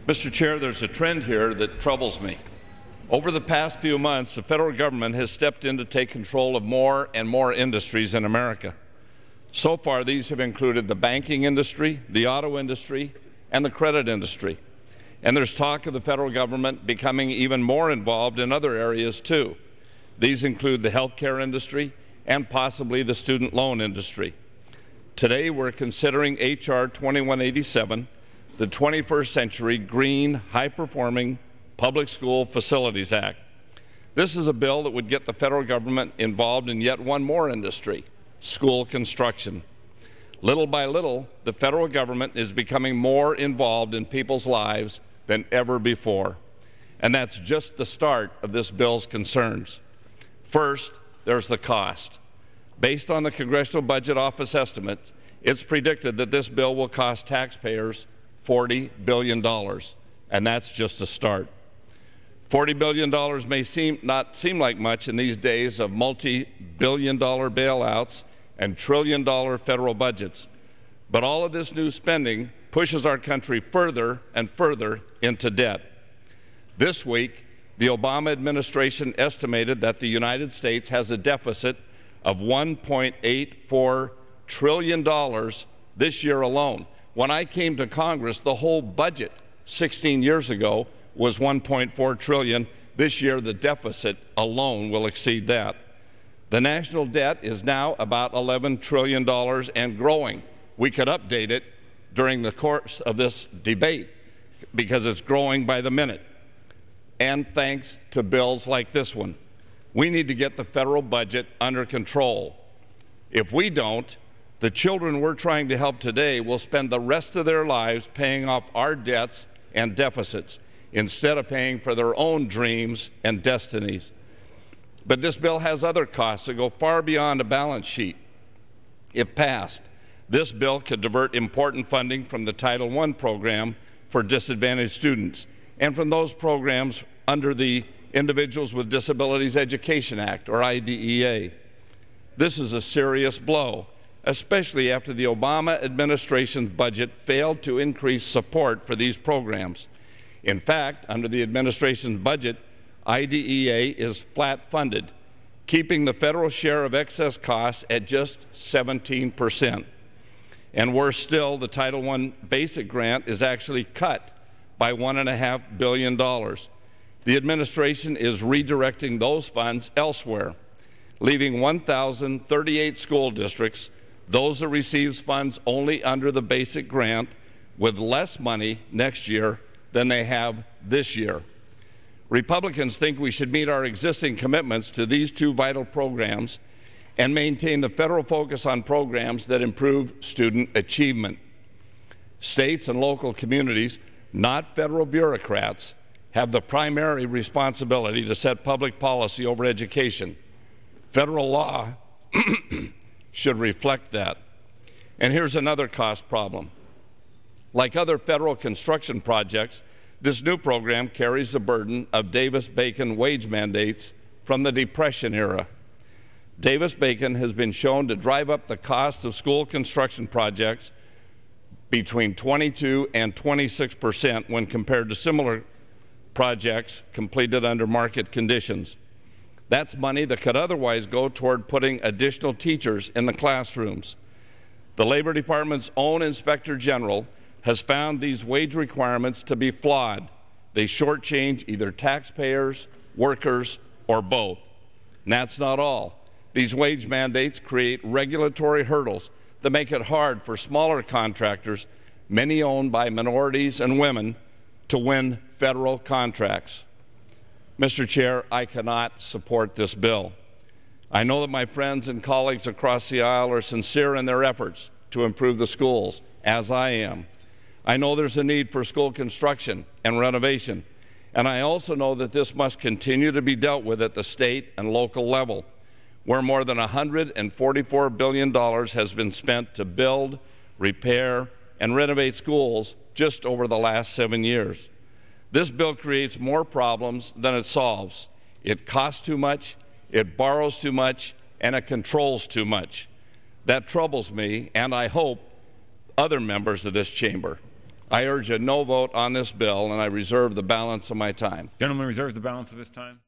Mr. Chair, there's a trend here that troubles me. Over the past few months, the federal government has stepped in to take control of more and more industries in America. So far, these have included the banking industry, the auto industry, and the credit industry. And there's talk of the federal government becoming even more involved in other areas, too. These include the healthcare industry and possibly the student loan industry. Today, we're considering H.R. 2187, the 21st Century Green High-Performing Public School Facilities Act. This is a bill that would get the federal government involved in yet one more industry, school construction. Little by little, the federal government is becoming more involved in people's lives than ever before. And that's just the start of this bill's concerns. First, there's the cost. Based on the Congressional Budget Office estimates, it's predicted that this bill will cost taxpayers $40 billion, and that's just a start. $40 billion may not seem like much in these days of multi-billion-dollar bailouts and trillion-dollar federal budgets, but all of this new spending pushes our country further and further into debt. This week, the Obama administration estimated that the United States has a deficit of $1.84 trillion this year alone. When I came to Congress, the whole budget 16 years ago was $1.4 trillion. This year, the deficit alone will exceed that. The national debt is now about $11 trillion and growing. We could update it during the course of this debate because it's growing by the minute. And thanks to bills like this one, we need to get the federal budget under control. If we don't, the children we're trying to help today will spend the rest of their lives paying off our debts and deficits instead of paying for their own dreams and destinies. But this bill has other costs that go far beyond a balance sheet. If passed, this bill could divert important funding from the Title I program for disadvantaged students and from those programs under the Individuals with Disabilities Education Act, or IDEA. This is a serious blow, especially after the Obama administration's budget failed to increase support for these programs. In fact, under the administration's budget, IDEA is flat funded, keeping the federal share of excess costs at just 17%. And worse still, the Title I basic grant is actually cut by $1.5 billion. The administration is redirecting those funds elsewhere, leaving 1,038 school districts, those that receive funds only under the basic grant, with less money next year than they have this year. Republicans think we should meet our existing commitments to these two vital programs and maintain the federal focus on programs that improve student achievement. States and local communities, not federal bureaucrats, have the primary responsibility to set public policy over education. Federal law should reflect that. And here's another cost problem. Like other federal construction projects, this new program carries the burden of Davis-Bacon wage mandates from the Depression era. Davis-Bacon has been shown to drive up the cost of school construction projects between 22 and 26% when compared to similar projects completed under market conditions. That's money that could otherwise go toward putting additional teachers in the classrooms. The Labor Department's own Inspector General has found these wage requirements to be flawed. They shortchange either taxpayers, workers, or both. And that's not all. These wage mandates create regulatory hurdles that make it hard for smaller contractors, many owned by minorities and women, to win federal contracts. Mr. Chair, I cannot support this bill. I know that my friends and colleagues across the aisle are sincere in their efforts to improve the schools, as I am. I know there's a need for school construction and renovation, and I also know that this must continue to be dealt with at the state and local level, where more than $144 billion has been spent to build, repair, and renovate schools just over the last 7 years. This bill creates more problems than it solves. It costs too much, it borrows too much, and it controls too much. That troubles me, and I hope other members of this chamber. I urge a no vote on this bill, and I reserve the balance of my time. Gentleman reserves the balance of his time.